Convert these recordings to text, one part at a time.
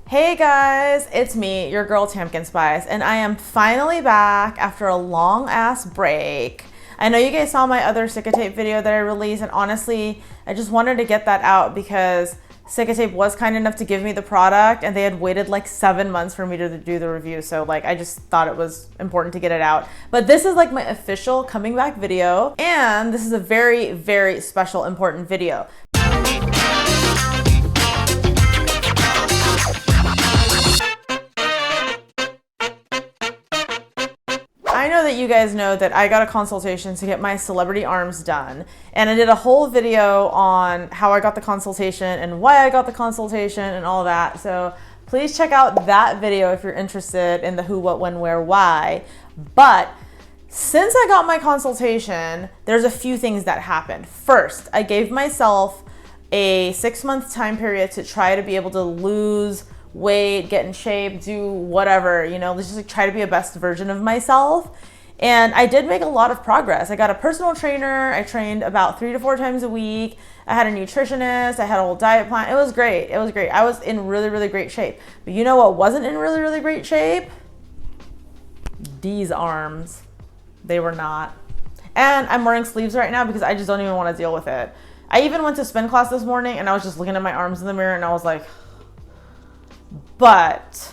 Hey guys, it's me, your girl Tamkin Spice, and I am finally back after a long ass break. I know you guys saw my other Sick-a-Tape video that I released, and honestly, I just wanted to get that out because Sick-a-Tape was kind enough to give me the product and they had waited like 7 months for me to do the review. So like, I just thought it was important to get it out. But this is like my official coming back video. And this is a very, very special, important video. I know that you guys know that I got a consultation to get my celebrity arms done, and I did a whole video on how I got the consultation and why I got the consultation and all that. So please check out that video if you're interested in the who, what, when, where, why. But since I got my consultation, there's a few things that happened. First, I gave myself a 6-month time period to try to be able to lose weight, get in shape, do whatever, you know, just like try to be a best version of myself. And I did make a lot of progress. I got a personal trainer. I trained about 3 to 4 times a week. I had a nutritionist. I had a whole diet plan. It was great. It was great. I was in really, really great shape. But you know what wasn't in really, really great shape? These arms. They were not. And I'm wearing sleeves right now because I just don't even want to deal with it. I even went to spin class this morning and I was just looking at my arms in the mirror and I was like, but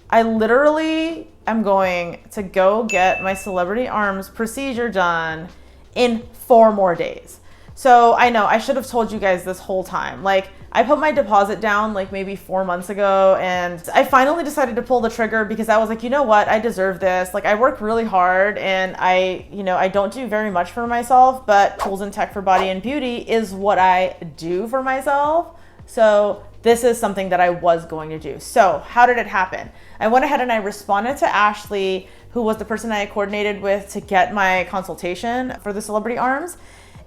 I literally am going to go get my celebrity arms procedure done in 4 more days. So I know I should have told you guys this whole time. Like, I put my deposit down like maybe 4 months ago and I finally decided to pull the trigger because I was like, you know what? I deserve this. Like, I work really hard and I don't do very much for myself, but tools and tech for body and beauty is what I do for myself. So this is something that I was going to do. So how did it happen? I went ahead and I responded to Ashley, who was the person I coordinated with to get my consultation for the celebrity arms.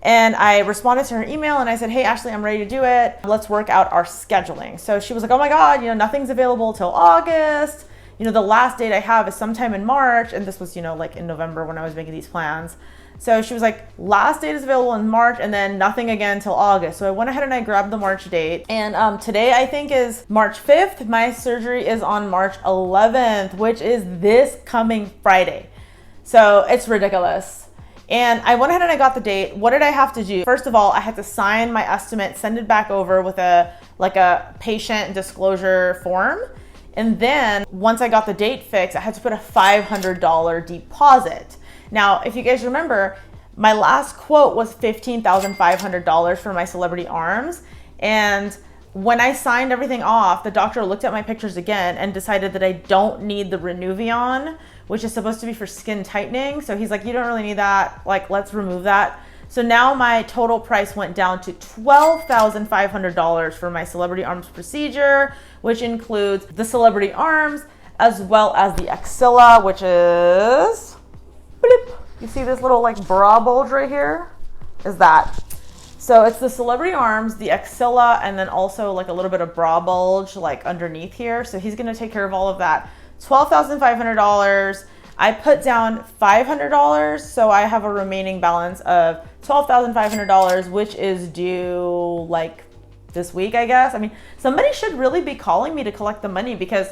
And I responded to her email and I said, hey, Ashley, I'm ready to do it. Let's work out our scheduling. So she was like, oh my God, you know, nothing's available till August. You know, the last date I have is sometime in March. And this was, you know, like in November when I was making these plans. So she was like, last date is available in March and then nothing again till August. So I went ahead and I grabbed the March date. And today I think is March 5th. My surgery is on March 11th, which is this coming Friday. So it's ridiculous. And I went ahead and I got the date. What did I have to do? First of all, I had to sign my estimate, send it back over with a patient disclosure form. And then once I got the date fixed, I had to put a $500 deposit. Now, if you guys remember, my last quote was $15,500 for my celebrity arms. And when I signed everything off, the doctor looked at my pictures again and decided that I don't need the Renuvion, which is supposed to be for skin tightening. So he's like, you don't really need that. Like, let's remove that. So now my total price went down to $12,500 for my celebrity arms procedure, which includes the celebrity arms as well as the axilla, which is... You see this little like bra bulge right here? Is that. So it's the celebrity arms, the axilla, and then also like a little bit of bra bulge like underneath here. So he's gonna take care of all of that. $12,500. I put down $500, so I have a remaining balance of $12,500, which is due like this week, I guess. I mean, somebody should really be calling me to collect the money because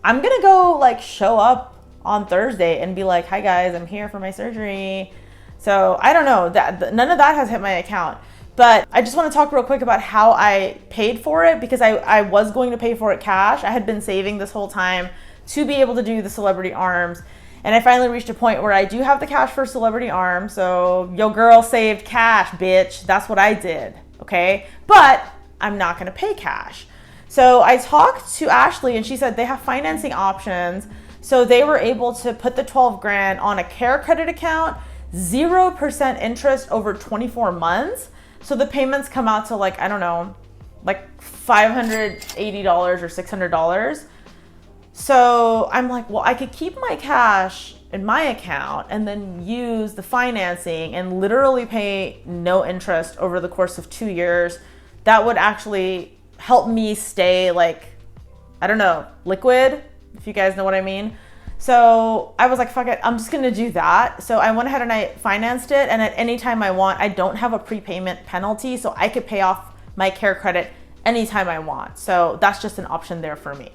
I'm gonna go like show up on Thursday and be like, hi guys, I'm here for my surgery. So I don't know, none of that has hit my account. But I just want to talk real quick about how I paid for it because I was going to pay for it cash. I had been saving this whole time to be able to do the celebrity arms. And I finally reached a point where I do have the cash for celebrity arms. So yo girl saved cash, bitch. That's what I did, okay? But I'm not gonna pay cash. So I talked to Ashley and she said they have financing options. So they were able to put the 12 grand on a care credit account, 0% interest over 24 months. So the payments come out to like, I don't know, like $580 or $600. So I'm like, well, I could keep my cash in my account and then use the financing and literally pay no interest over the course of 2 years. That would actually help me stay like, I don't know, liquid, if you guys know what I mean. So I was like, fuck it, I'm just gonna do that. So I went ahead and I financed it, and at any time I want, I don't have a prepayment penalty, so I could pay off my care credit anytime I want. So that's just an option there for me.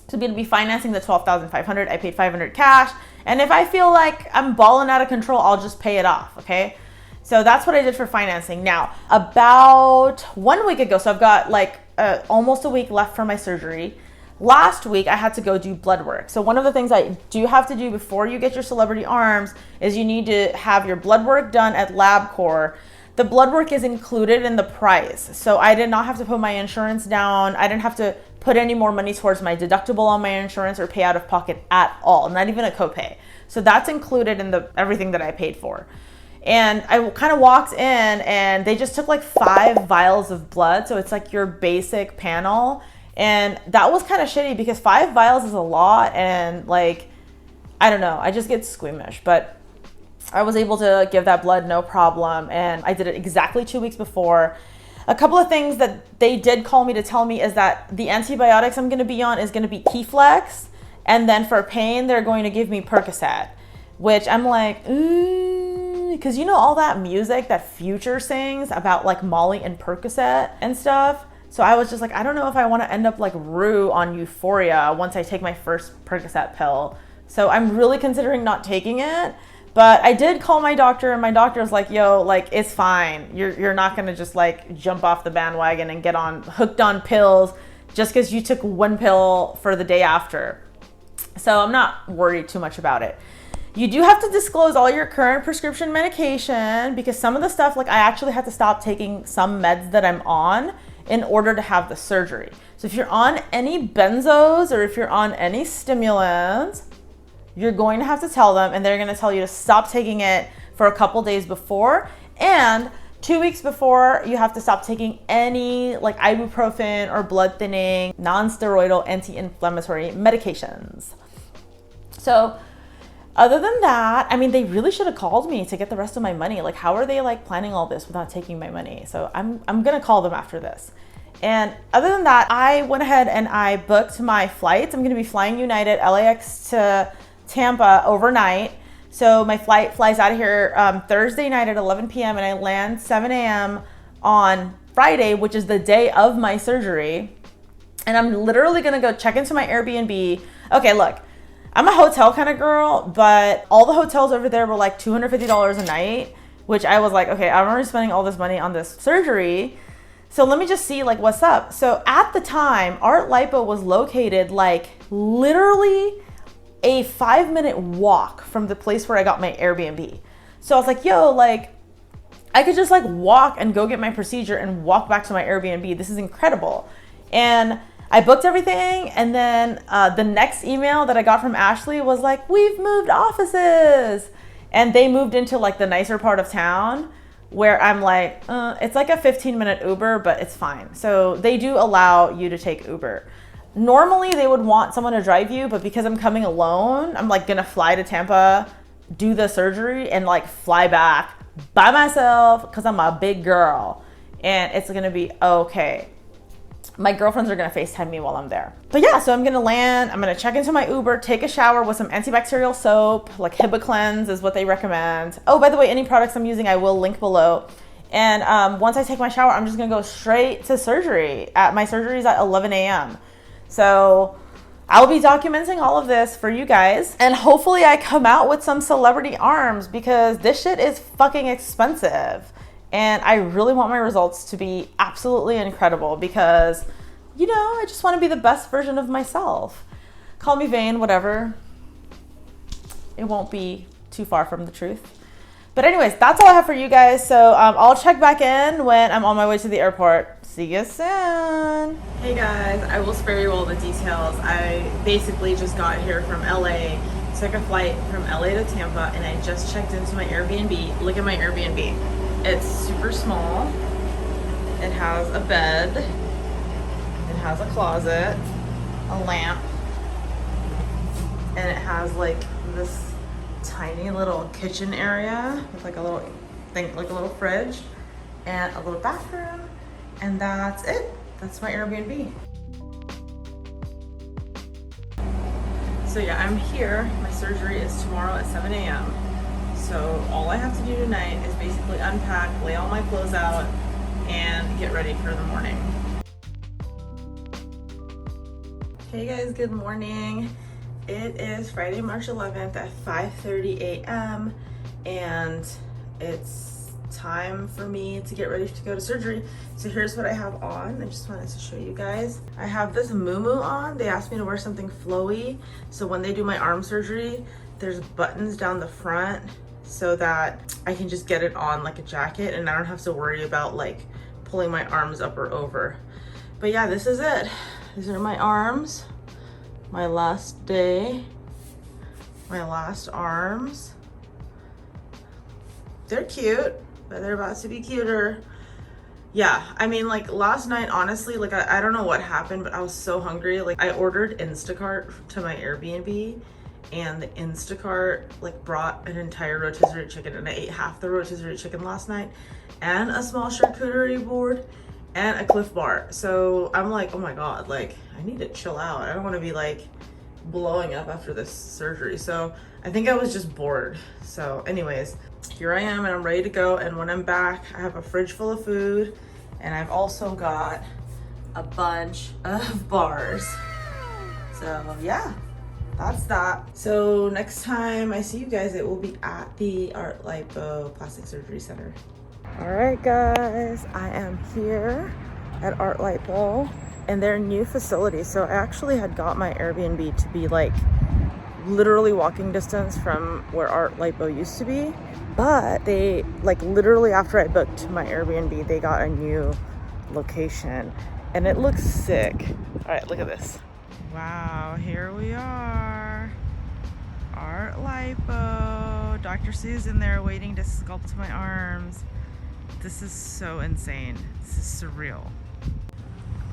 So I'm going to be financing the $12,500. I paid $500 cash. And if I feel like I'm balling out of control, I'll just pay it off, okay? So that's what I did for financing. Now, about 1 week ago, so I've got like almost a week left for my surgery. Last week, I had to go do blood work. So one of the things I do have to do before you get your Celebrity Arms is you need to have your blood work done at LabCorp. The blood work is included in the price. So I did not have to put my insurance down. I didn't have to put any more money towards my deductible on my insurance or pay out of pocket at all, not even a copay. So that's included in the everything that I paid for. And I kind of walked in and they just took like 5 vials of blood. So it's like your basic panel. And that was kind of shitty because 5 vials is a lot. And like, I don't know, I just get squeamish, but I was able to give that blood no problem. And I did it exactly 2 weeks before. A couple of things that they did call me to tell me is that the antibiotics I'm going to be on is going to be Keflex. And then for pain, they're going to give me Percocet, which I'm like, because you know all that music that Future sings about like Molly and Percocet and stuff. So I was just like, I don't know if I want to end up like Rue on Euphoria once I take my first Percocet pill. So I'm really considering not taking it. But I did call my doctor and my doctor was like, yo, like, it's fine. You're not going to just like jump off the bandwagon and get hooked on pills just because you took 1 pill for the day after. So I'm not worried too much about it. You do have to disclose all your current prescription medication because some of the stuff, like I actually had to stop taking some meds that I'm on in order to have the surgery. So if you're on any benzos or if you're on any stimulants, you're going to have to tell them and they're going to tell you to stop taking it for a couple days before. And 2 weeks before, you have to stop taking any like ibuprofen or blood thinning, non-steroidal anti-inflammatory medications. So other than that, I mean, they really should have called me to get the rest of my money. Like, how are they like planning all this without taking my money? So I'm going to call them after this. And other than that, I went ahead and I booked my flights. I'm going to be flying United LAX to Tampa overnight. So my flight flies out of here Thursday night at 11 p.m. and I land 7 a.m. on Friday, which is the day of my surgery. And I'm literally going to go check into my Airbnb. Okay, look, I'm a hotel kind of girl, but all the hotels over there were like $250 a night, which I was like, okay, I'm already spending all this money on this surgery. So let me just see like what's up. So at the time, Art Lipo was located like literally a 5-minute walk from the place where I got my Airbnb. So I was like, yo, like I could just like walk and go get my procedure and walk back to my Airbnb. This is incredible. And I booked everything. And then the next email that I got from Ashley was like, we've moved offices. And they moved into like the nicer part of town where I'm like, it's like a 15-minute Uber, but it's fine. So they do allow you to take Uber. Normally they would want someone to drive you, but because I'm coming alone, I'm like gonna fly to Tampa, do the surgery and like fly back by myself because I'm a big girl and it's gonna be okay. My girlfriends are gonna FaceTime me while I'm there. But yeah, so I'm gonna land, I'm gonna check into my Uber, take a shower with some antibacterial soap, like HibaCleanse is what they recommend. Oh, by the way, any products I'm using, I will link below. And once I take my shower, I'm just gonna go straight to surgery. My surgery is at 11 a.m. So I'll be documenting all of this for you guys. And hopefully I come out with some Celebrity Arms because this shit is fucking expensive. And I really want my results to be absolutely incredible because, you know, I just want to be the best version of myself. Call me vain, whatever. It won't be too far from the truth. But anyways, that's all I have for you guys. So I'll check back in when I'm on my way to the airport. See you soon. Hey guys, I will spare you all the details. I basically just got here from LA, took a flight from LA to Tampa, and I just checked into my Airbnb. Look at my Airbnb. It's super small. It has a bed. It has a closet, a lamp, and it has like this tiny little kitchen area with like a little thing, like a little fridge and a little bathroom, and that's it. That's my Airbnb. So yeah, I'm here. My surgery is tomorrow at 7 a.m. So all I have to do tonight is basically unpack, lay all my clothes out, and get ready for the morning. Hey guys, good morning. It is Friday, March 11th at 5:30 a.m. and it's time for me to get ready to go to surgery. So here's what I have on. I just wanted to show you guys. I have this muumuu on. They asked me to wear something flowy. So when they do my arm surgery, there's buttons down the front so that I can just get it on like a jacket and I don't have to worry about like pulling my arms up or over. But yeah, this is it. These are my arms, my last day, my last arms. They're cute, but they're about to be cuter. Yeah, I mean, like last night, honestly, like I don't know what happened, but I was so hungry. Like I ordered Instacart to my Airbnb and the Instacart like brought an entire rotisserie chicken and I ate half the rotisserie chicken last night and a small charcuterie board and a Cliff Bar. So I'm like, oh my God, like I need to chill out. I don't want to be like blowing up after this surgery. So I think I was just bored. So anyways, here I am and I'm ready to go. And when I'm back, I have a fridge full of food and I've also got a bunch of bars. So yeah, that's that. So next time I see you guys, it will be at the Art Lipo Plastic Surgery Center. All right, guys, I am here at Art Lipo and their new facility. So I actually had got my Airbnb to be like literally walking distance from where Art Lipo used to be, but they like literally after I booked my Airbnb, they got a new location and it looks sick. All right, look at this. Wow, here we are. Art Lipo. Dr. Sue's in there waiting to sculpt my arms. This is so insane. This is surreal.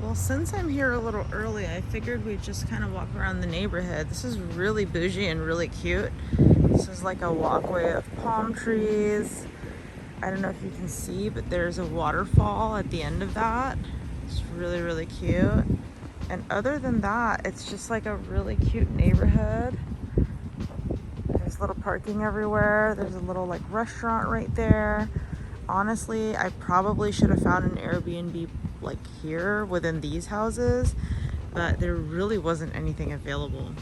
Well, since I'm here a little early, I figured we'd just kind of walk around the neighborhood. This is really bougie and really cute. This is like a walkway of palm trees. I don't know if you can see, but there's a waterfall at the end of that. It's really, really cute. And other than that, it's just like a really cute neighborhood. There's little parking everywhere. There's a little like restaurant right there. Honestly, I probably should have found an Airbnb like here within these houses, but there really wasn't anything available.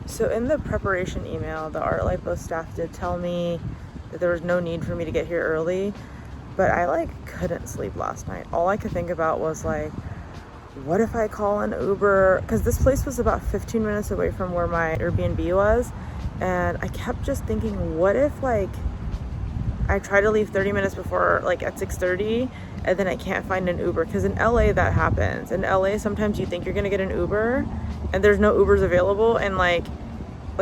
So in the preparation email, the Art Lipo staff did tell me that there was no need for me to get here early, but I like couldn't sleep last night. All I could think about was like, what if I call an Uber? Because this place was about 15 minutes away from where my Airbnb was, and I kept just thinking, what if like I try to leave 30 minutes before, like at 6:30, and then I can't find an Uber? Because in LA that happens. In LA sometimes you think you're gonna get an Uber and there's no Ubers available, and like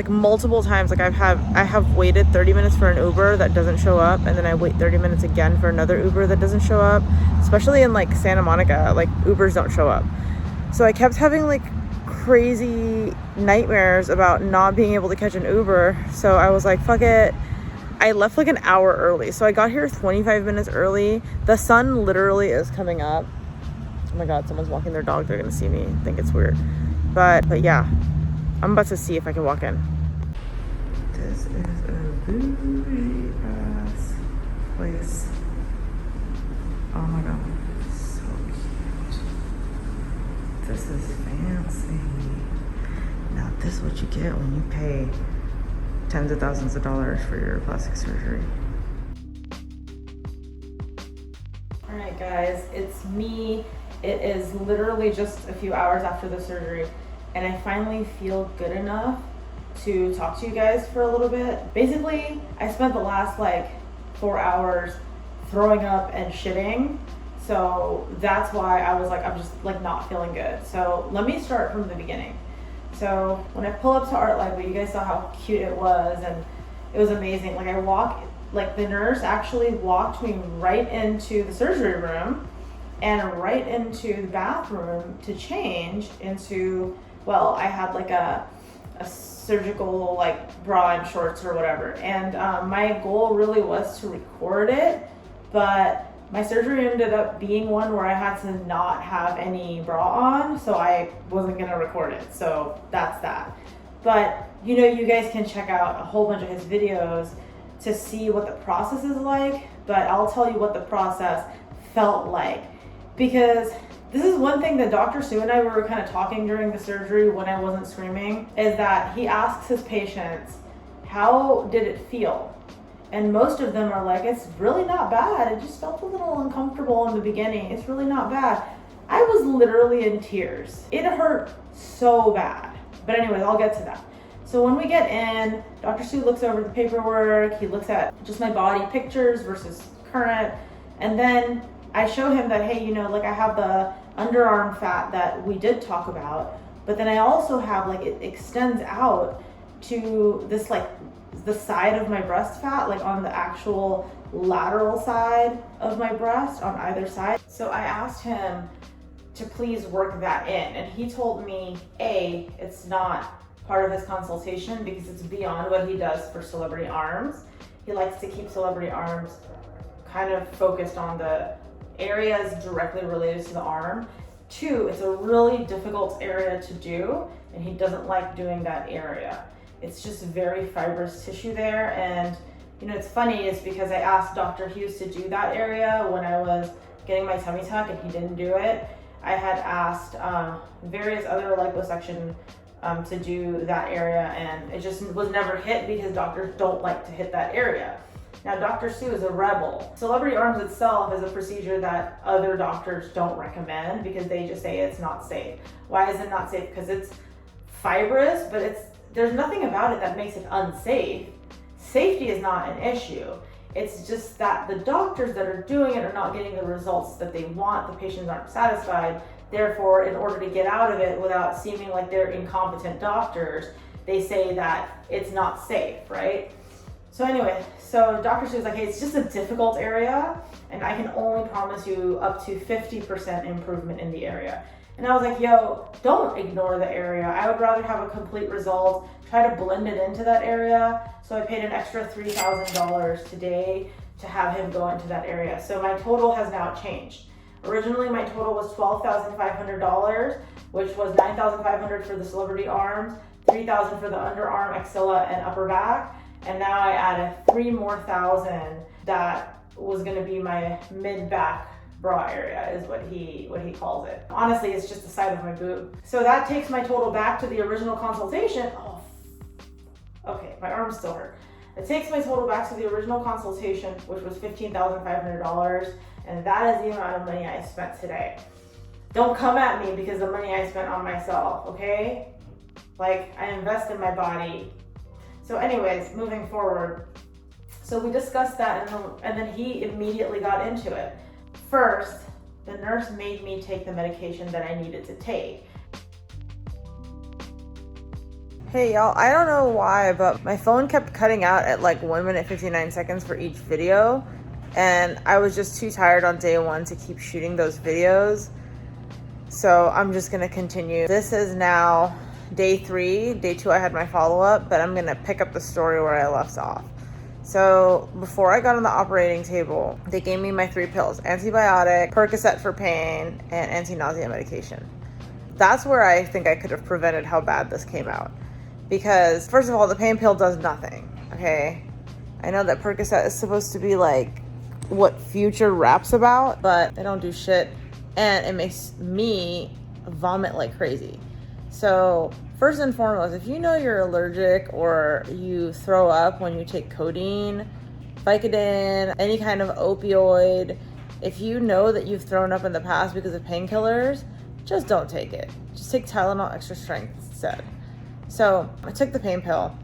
multiple times like I have waited 30 minutes for an Uber that doesn't show up, and then I wait 30 minutes again for another Uber that doesn't show up. Especially in like Santa Monica, like Ubers don't show up. So I kept having like crazy nightmares about not being able to catch an Uber. So I was like, fuck it. I left like an hour early. So I got here 25 minutes early. The sun literally is coming up. Oh my God, someone's walking their dog. They're gonna see me, think it's weird. But yeah, I'm about to see if I can walk in. This is a bougie ass place. Oh my God, so cute. This is fancy. Now this is what you get when you pay tens of thousands of dollars for your plastic surgery. All right, guys, it's me. It is literally just a few hours after the surgery, and I finally feel good enough to talk to you guys for a little bit. Basically, I spent the last like 4 hours throwing up and shitting, so that's why I was like, I'm just like not feeling good. So let me start from the beginning. So when I pull up to Art Lipo, you guys saw how cute it was, and it was amazing. Like the nurse actually walked me right into the surgery room and right into the bathroom to change into, well, I had like a surgical like bra and shorts or whatever. And my goal really was to record it, but my surgery ended up being one where I had to not have any bra on, so I wasn't gonna record it. So that's that. But you know, you guys can check out a whole bunch of his videos to see what the process is like, but I'll tell you what the process felt like. Because This is one thing that Dr. Sue and I were kind of talking during the surgery when I wasn't screaming, is that he asks his patients, how did it feel? And most of them are like, it's really not bad. It just felt a little uncomfortable in the beginning. It's really not bad. I was literally in tears. It hurt so bad. But anyways, I'll get to that. So when we get in, Dr. Sue looks over the paperwork. He looks at just my body pictures versus current. And then I show him that, hey, like I have the underarm fat that we did talk about, but then I also have, like, it extends out to this, like, the side of my breast fat, like on the actual lateral side of my breast on either side. So I asked him to please work that in, and he told me, A, it's not part of his consultation because it's beyond what he does for Celebrity Arms. He likes to keep Celebrity Arms kind of focused on the areas directly related to the arm. 2, it's a really difficult area to do, and he doesn't like doing that area. It's just very fibrous tissue there. And it's funny is because I asked Dr. Hughes to do that area when I was getting my tummy tuck and he didn't do it. I had asked various other liposuction to do that area, and it just was never hit because doctors don't like to hit that area. Now, Dr. Sue is a rebel. Celebrity Arms itself is a procedure that other doctors don't recommend because they just say it's not safe. Why is it not safe? Because it's fibrous, but there's nothing about it that makes it unsafe. Safety is not an issue. It's just that the doctors that are doing it are not getting the results that they want. The patients aren't satisfied. Therefore, in order to get out of it without seeming like they're incompetent doctors, they say that it's not safe, right? So anyway, so Dr. Sue was like, hey, it's just a difficult area, and I can only promise you up to 50% improvement in the area. And I was like, yo, don't ignore the area. I would rather have a complete result, try to blend it into that area. So I paid an extra $3,000 today to have him go into that area. So my total has now changed. Originally, my total was $12,500, which was $9,500 for the Celebrity Arms, $3,000 for the underarm, axilla, and upper back. And now I added $3,000 more that was gonna be my mid-back bra area, is what he calls it. Honestly, it's just the side of my boob. So that takes my total back to the original consultation. Oh, okay, my arms still hurt. It takes my total back to the original consultation, which was $15,500, and that is the amount of money I spent today. Don't come at me because the money I spent on myself, okay? Like, I invest in my body. So anyways, moving forward. So we discussed that, and then he immediately got into it. First, the nurse made me take the medication that I needed to take. Hey y'all, I don't know why, but my phone kept cutting out at like 1 minute 59 seconds for each video. And I was just too tired on day 1 to keep shooting those videos. So I'm just gonna continue. This is now day 3. Day 2 I had my follow-up, but I'm gonna pick up the story where I left off. So before I got on the operating table, they gave me my 3 pills: antibiotic, Percocet for pain, and anti-nausea medication. That's where I think I could have prevented how bad this came out. Because first of all, the pain pill does nothing, okay? I know that Percocet is supposed to be like what Future raps about, but they don't do shit, and it makes me vomit like crazy. So first and foremost, if you know you're allergic or you throw up when you take codeine, Vicodin, any kind of opioid, if you know that you've thrown up in the past because of painkillers, just don't take it. Just take Tylenol extra strength instead. So I took the pain pill.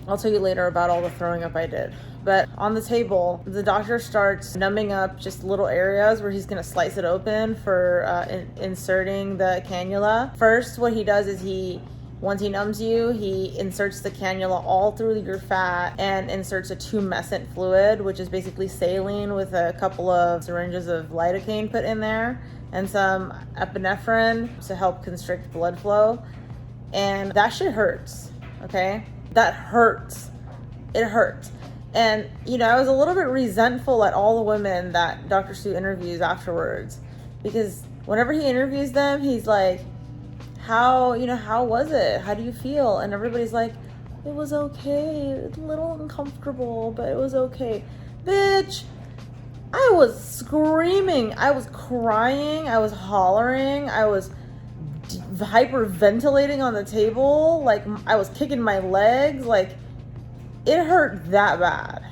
I'll tell you later about all the throwing up I did. But on the table, the doctor starts numbing up just little areas where he's gonna slice it open for inserting the cannula. First, what he does is once he numbs you, he inserts the cannula all through your fat and inserts a tumescent fluid, which is basically saline with a couple of syringes of lidocaine put in there and some epinephrine to help constrict blood flow. And that shit hurts, okay? That hurts. It hurts. And, I was a little bit resentful at all the women that Dr. Sue interviews afterwards, because whenever he interviews them, he's like, how was it? How do you feel? And everybody's like, it was okay. It was a little uncomfortable, but it was okay. Bitch, I was screaming, I was crying, I was hollering, I was hyperventilating on the table, like I was kicking my legs, like it hurt that bad.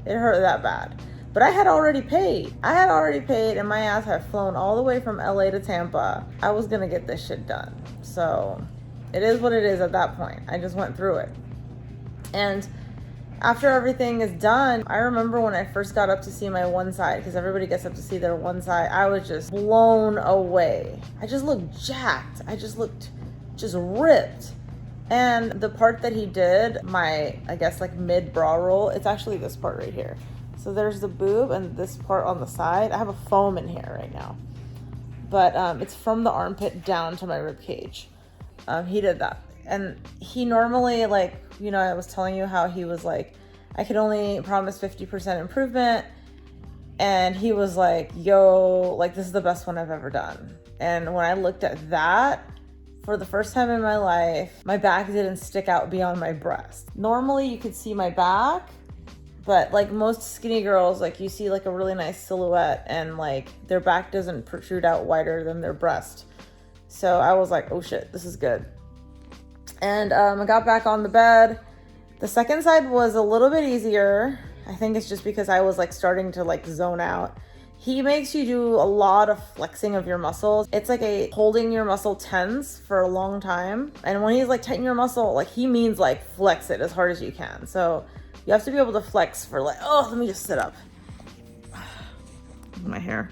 It hurt that bad. But I had already paid. And my ass had flown all the way from LA to Tampa. I was gonna get this shit done. So it is what it is at that point. I just went through it. And after everything is done, I remember when I first got up to see my one side, because everybody gets up to see their one side, I was just blown away. I just looked jacked. I just looked just ripped. And the part that he did, my, I guess like mid bra roll, it's actually this part right here. So there's the boob and this part on the side. I have a foam in here right now. But it's from the armpit down to my rib cage. He did that. And he normally, like, you know, I was telling you how he was like, I could only promise 50% improvement. And he was like, yo, like, this is the best one I've ever done. And when I looked at that, for the first time in my life, my back didn't stick out beyond my breast. Normally you could see my back, but like most skinny girls, like you see like a really nice silhouette and like their back doesn't protrude out wider than their breast. So I was like, oh shit, this is good. And I got back on the bed. The second side was a little bit easier. I think it's just because I was like starting to like zone out. He makes you do a lot of flexing of your muscles. It's like a holding your muscle tense for a long time. And when he's like tighten your muscle, like he means like flex it as hard as you can. So you have to be able to flex for like, oh, let me just sit up. My hair.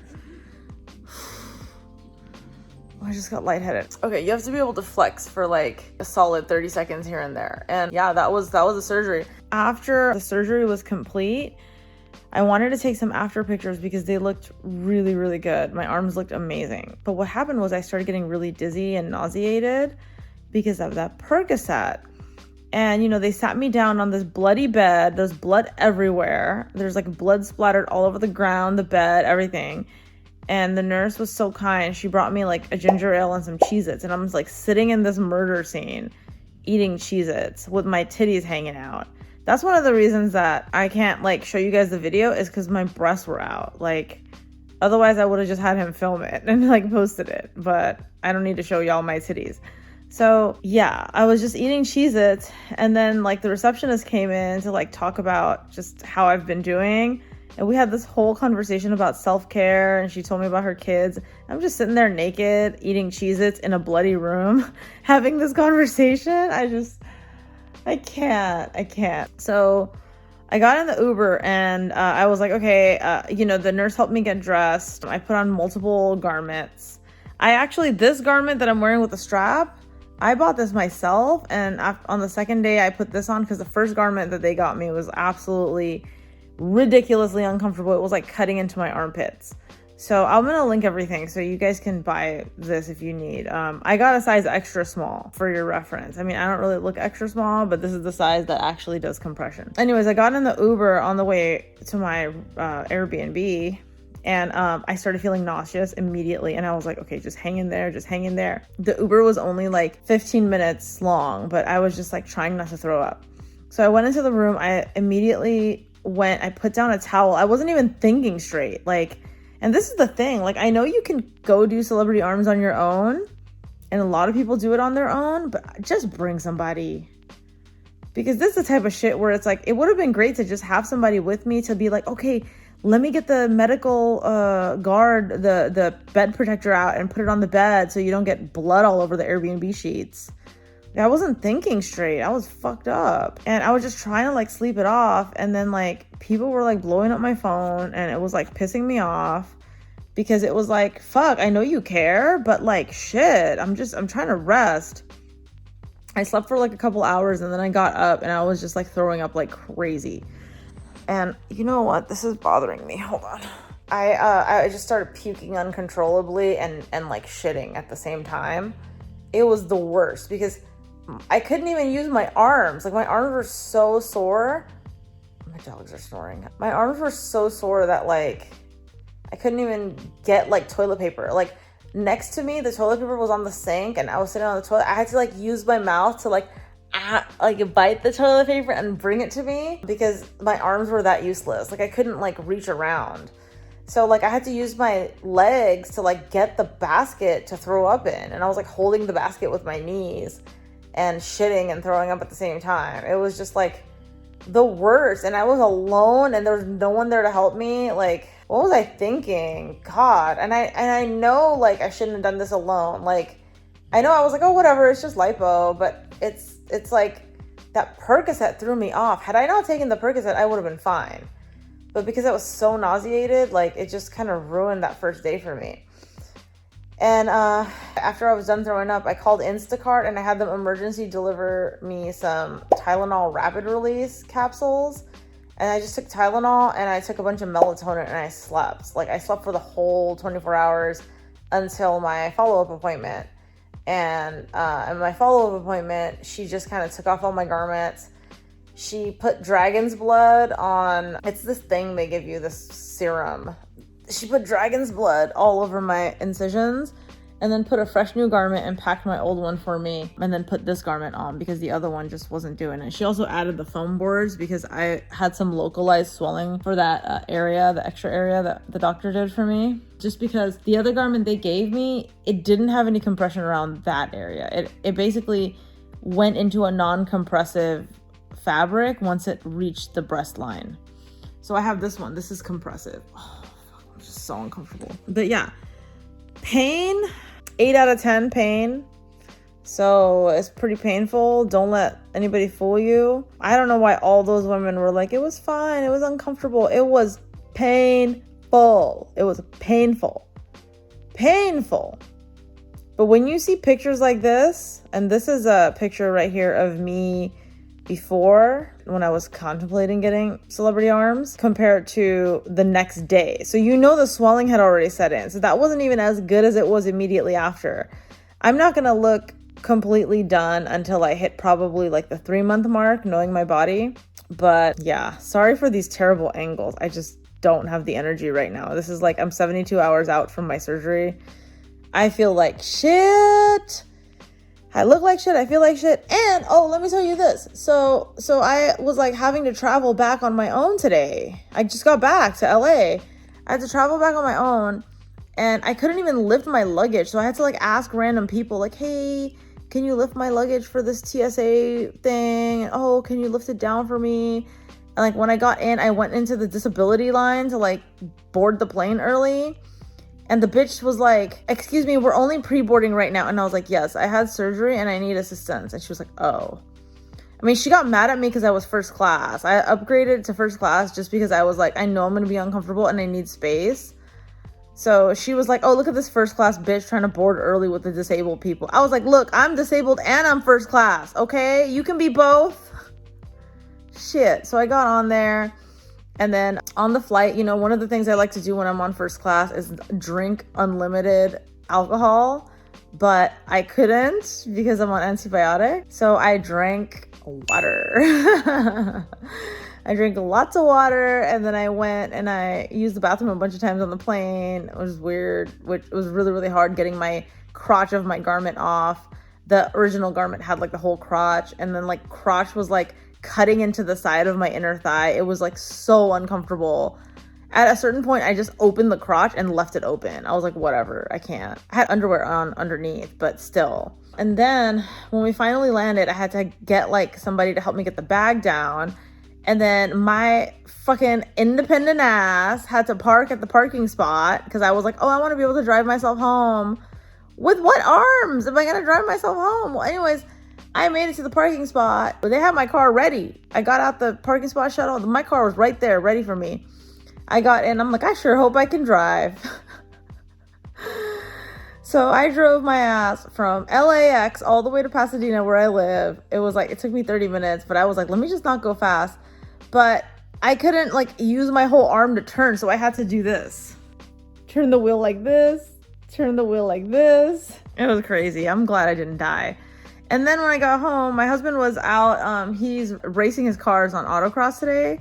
I just got lightheaded. Okay, you have to be able to flex for like a solid 30 seconds here and there. And yeah, that was the surgery. After the surgery was complete, I wanted to take some after pictures because they looked really, really good. My arms looked amazing. But what happened was I started getting really dizzy and nauseated because of that Percocet. And, you know, they sat me down on this bloody bed. There's blood everywhere. There's like blood splattered all over the ground, the bed, everything. And the nurse was so kind. She brought me like a ginger ale and some Cheez-Its. And I'm just like sitting in this murder scene, eating Cheez-Its with my titties hanging out. That's one of the reasons that I can't like show you guys the video is because my breasts were out. Like, otherwise I would have just had him film it and like posted it. But I don't need to show y'all my titties. So yeah, I was just eating Cheez-Its. And then like the receptionist came in to like talk about just how I've been doing. And we had this whole conversation about self-care, and she told me about her kids. I'm just sitting there naked, eating Cheez-Its in a bloody room, having this conversation. I can't. So I got in the Uber, and I was like, okay, you know, the nurse helped me get dressed. I put on multiple garments. This garment that I'm wearing with the strap, I bought this myself. And on the second day, I put this on because the first garment that they got me was absolutely ridiculously uncomfortable. It was like cutting into my armpits. So I'm gonna link everything so you guys can buy this if you need. I got a size extra small for your reference. I mean, I don't really look extra small, but this is the size that actually does compression. Anyways, I got in the Uber on the way to my Airbnb, and I started feeling nauseous immediately. And I was like, okay, just hang in there. The Uber was only like 15 minutes long, but I was just like trying not to throw up. So I went into the room. I immediately I put down a towel. I wasn't even thinking straight. Like, and this is the thing, like, I know you can go do Celebrity Arms on your own, and a lot of people do it on their own, but just bring somebody. Because this is the type of shit where it's like, it would have been great to just have somebody with me to be like, okay, let me get the medical guard, the bed protector out and put it on the bed so you don't get blood all over the Airbnb sheets. I wasn't thinking straight. I was fucked up. And I was just trying to like sleep it off. And then like people were like blowing up my phone, and it was like pissing me off because it was like, fuck, I know you care, but like shit, I'm trying to rest. I slept for like a couple hours, and then I got up and I was just like throwing up like crazy. And you know what? This is bothering me. Hold on. I just started puking uncontrollably and like shitting at the same time. It was the worst because I couldn't even use my arms. Like, my arms were so sore. My dogs are snoring. My arms were so sore that like I couldn't even get like toilet paper. Like, next to me, the toilet paper was on the sink, and I was sitting on the toilet. I had to like use my mouth to like bite the toilet paper and bring it to me because my arms were that useless. Like, I couldn't like reach around. So like I had to use my legs to like get the basket to throw up in. And I was like holding the basket with my knees and shitting and throwing up at the same time. It was just like the worst. And I was alone and there was no one there to help me. Like, what was I thinking? God. And I know like I shouldn't have done this alone. Like, I know I was like, oh, whatever, it's just lipo. But it's like that Percocet threw me off. Had I not taken the Percocet, I would have been fine. But because I was so nauseated, like it just kind of ruined that first day for me. And after I was done throwing up, I called Instacart and I had them emergency deliver me some Tylenol rapid release capsules. And I just took Tylenol and I took a bunch of melatonin and I slept. Like I slept for the whole 24 hours until my follow-up appointment. And in my follow-up appointment, she just kind of took off all my garments. She put dragon's blood on, it's this thing they give you, this serum. She put dragon's blood all over my incisions and then put a fresh new garment and packed my old one for me and then put this garment on because the other one just wasn't doing it. She also added the foam boards because I had some localized swelling for that area, the extra area that the doctor did for me. Just because the other garment they gave me, it didn't have any compression around that area. It basically went into a non-compressive fabric once it reached the breast line. So I have this one. This is compressive. Oh, I'm just so uncomfortable. But yeah, pain, 8 out of 10 pain. So it's pretty painful. Don't let anybody fool you. I don't know why all those women were like, it was fine, it was uncomfortable. It was painful. It was painful. Painful. But when you see pictures like this, and this is a picture right here of me before when I was contemplating getting Celebrity Arms compared to the next day. So you know the swelling had already set in. So that wasn't even as good as it was immediately after. I'm not going to look completely done until I hit probably like the 3-month mark, knowing my body. But yeah, sorry for these terrible angles. I just don't have the energy right now. This is like I'm 72 hours out from my surgery. I feel like shit. I look like shit. I feel like shit. And, oh, let me tell you this. So I was like having to travel back on my own today. I just got back to LA. I had to travel back on my own and I couldn't even lift my luggage. So I had to like ask random people like, hey, can you lift my luggage for this TSA thing? Oh, can you lift it down for me? And like when I got in, I went into the disability line to like board the plane early. And the bitch was like, excuse me, we're only pre-boarding right now. And I was like, yes, I had surgery and I need assistance. And she was like, oh. I mean, she got mad at me because I was first class. I upgraded to first class just because I was like, I know I'm going to be uncomfortable and I need space. So she was like, oh, look at this first class bitch trying to board early with the disabled people. I was like, look, I'm disabled and I'm first class, okay? You can be both. Shit. So I got on there. And then on the flight, you know, one of the things I like to do when I'm on first class is drink unlimited alcohol, but I couldn't because I'm on antibiotic. So I drank water. I drank lots of water, and then I went and I used the bathroom a bunch of times on the plane. It was weird, which was really, really hard getting my crotch of my garment off. The original garment had like the whole crotch, and then like crotch was like cutting into the side of my inner thigh. It was like so uncomfortable. At a certain point, I just opened the crotch and left it open. I was like, whatever, I can't. I had underwear on underneath, but still. And then when we finally landed, I had to get like somebody to help me get the bag down. And then my fucking independent ass had to park at the parking spot because I was like, oh, I want to be able to drive myself home. With what arms am I going to drive myself home? Well, anyways, I made it to the parking spot. They had my car ready. I got out the parking spot shuttle. My car was right there, ready for me. I got in. I'm like, I sure hope I can drive. So I drove my ass from LAX all the way to Pasadena where I live. It was like, it took me 30 minutes, but I was like, let me just not go fast. But I couldn't like use my whole arm to turn. So I had to do this. Turn the wheel like this. Turn the wheel like this. It was crazy. I'm glad I didn't die. And then when I got home, my husband was out. He's racing his cars on autocross today.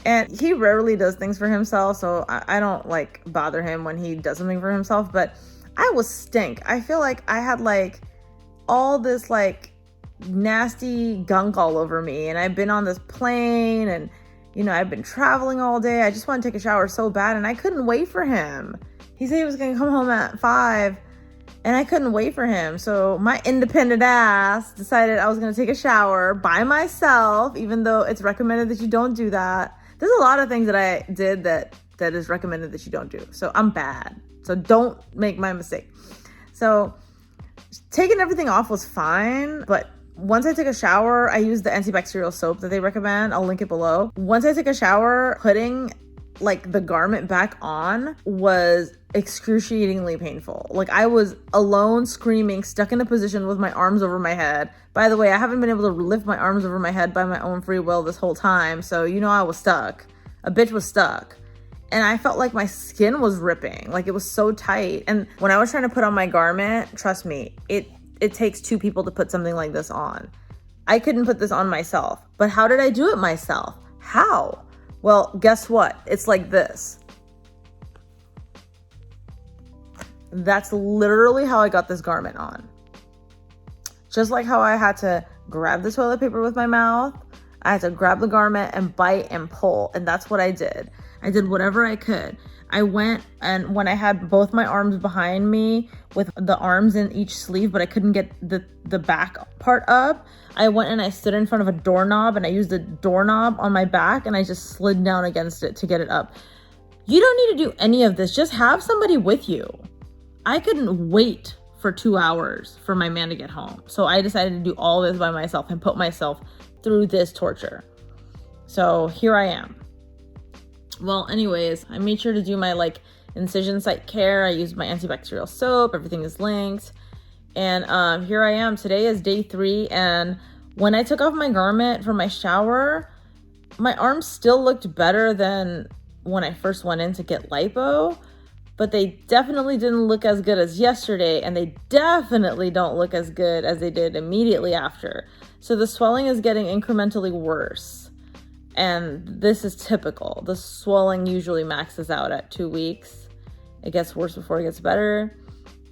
And he rarely does things for himself. So I don't like bother him when he does something for himself. But I was stink. I feel like I had like all this like nasty gunk all over me. And I've been on this plane and, you know, I've been traveling all day. I just want to take a shower so bad, and I couldn't wait for him. He said he was going to come home at 5, and I couldn't wait for him. So my independent ass decided I was going to take a shower by myself, even though it's recommended that you don't do that. There's a lot of things that I did that is recommended that you don't do. So I'm bad. So don't make my mistake. So taking everything off was fine, but once I took a shower, I used the antibacterial soap that they recommend. I'll link it below. Once I took a shower, putting like the garment back on was excruciatingly painful. Like I was alone screaming, stuck in a position with my arms over my head. By the way, I haven't been able to lift my arms over my head by my own free will this whole time. So you know I was stuck. A bitch was stuck. And I felt like my skin was ripping. Like it was so tight. And when I was trying to put on my garment, trust me, it takes 2 people to put something like this on. I couldn't put this on myself. But how did I do it myself? How? Well, guess what? It's like this. That's literally how I got this garment on. Just like how I had to grab the toilet paper with my mouth, I had to grab the garment and bite and pull. And that's what I did. I did whatever I could. I went, and when I had both my arms behind me with the arms in each sleeve, but I couldn't get the back part up, I went and I stood in front of a doorknob, and I used the doorknob on my back, and I just slid down against it to get it up. You don't need to do any of this. Just have somebody with you. I couldn't wait for 2 hours for my man to get home. So I decided to do all this by myself and put myself through this torture. So here I am. Well, anyways, I made sure to do my like incision site care. I used my antibacterial soap. Everything is linked. And here I am. Today is day 3. And when I took off my garment from my shower, my arms still looked better than when I first went in to get lipo. But they definitely didn't look as good as yesterday. And they definitely don't look as good as they did immediately after. So the swelling is getting incrementally worse. And this is typical. The swelling usually maxes out at 2 weeks. It gets worse before it gets better.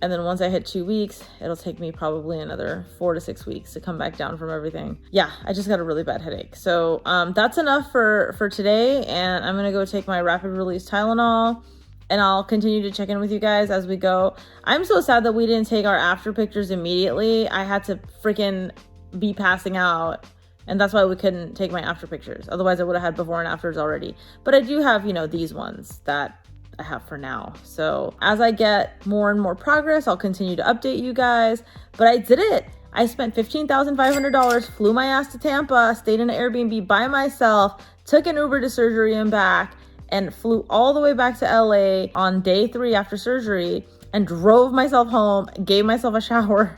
And then once I hit 2 weeks, it'll take me probably another 4 to 6 weeks to come back down from everything. Yeah, I just got a really bad headache. So that's enough for today. And I'm going to go take my rapid release Tylenol. And I'll continue to check in with you guys as we go. I'm so sad that we didn't take our after pictures immediately. I had to freaking be passing out. And that's why we couldn't take my after pictures. Otherwise, I would have had before and afters already. But I do have, you know, these ones that I have for now. So as I get more and more progress, I'll continue to update you guys. But I did it. I spent $15,500, flew my ass to Tampa, stayed in an Airbnb by myself, took an Uber to surgery and back, and flew all the way back to LA on day 3 after surgery, and drove myself home, gave myself a shower,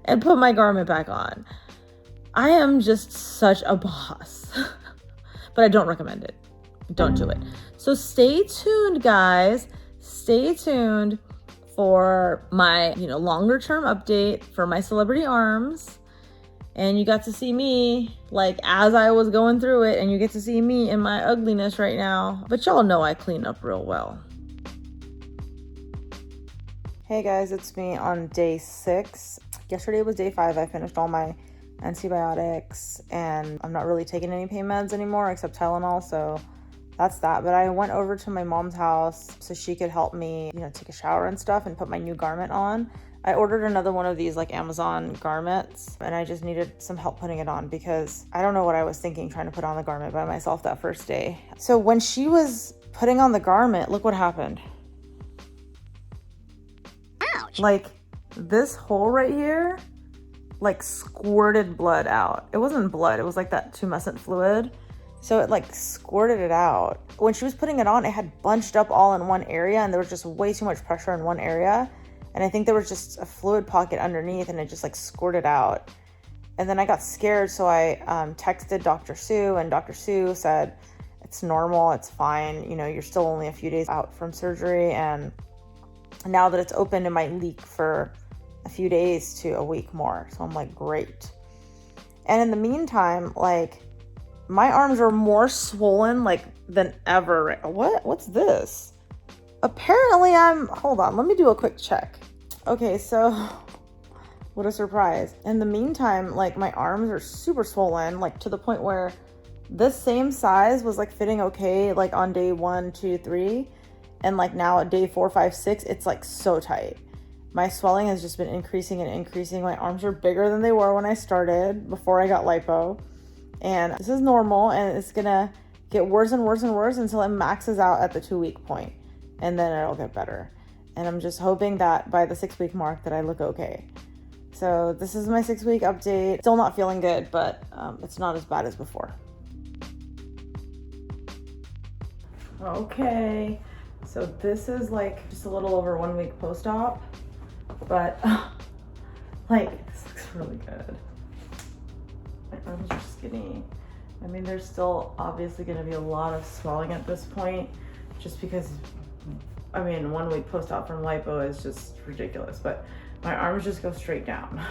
and put my garment back on. I am just such a boss, but I don't recommend it. Don't do it. So stay tuned, guys. Stay tuned for my, longer term update for my Celebrity Arms. And you got to see me like as I was going through it, and you get to see me in my ugliness right now. But y'all know I clean up real well. Hey guys, it's me on day 6. Yesterday was day 5. I finished all my antibiotics, and I'm not really taking any pain meds anymore except Tylenol, so that's that. But I went over to my mom's house so she could help me, take a shower and stuff and put my new garment on. I ordered another one of these like Amazon garments, and I just needed some help putting it on because I don't know what I was thinking trying to put on the garment by myself that first day. So when she was putting on the garment, look what happened. Ouch. Like this hole right here like squirted blood out. It wasn't blood, it was like that tumescent fluid. So it like squirted it out. When she was putting it on, it had bunched up all in one area, and there was just way too much pressure in one area. And I think there was just a fluid pocket underneath, and it just like squirted out. And then I got scared, so I texted Dr. Sue, and Dr. Sue said, it's normal, it's fine. You're still only a few days out from surgery, and now that it's open, it might leak for a few days to a week more. So I'm like, great. And in the meantime, like my arms are more swollen like than ever. What's this? Apparently hold on, let me do a quick check. Okay, so what a surprise. In the meantime, like my arms are super swollen, like to the point where this same size was like fitting okay, like on day 1, 2, 3. And like now at day 4, 5, 6, it's like so tight. My swelling has just been increasing and increasing. My arms are bigger than they were when I started, before I got lipo. And this is normal, and it's gonna get worse and worse and worse until it maxes out at the 2-week point. And then it'll get better. And I'm just hoping that by the 6-week mark that I look okay. So this is my 6-week update. Still not feeling good, but it's not as bad as before. Okay, so this is like just a little over 1 week post-op, but like this looks really good. My arms are skinny. I mean, there's still obviously going to be a lot of swelling at this point, just because, I mean, 1 week post-op from lipo is just ridiculous, but my arms just go straight down.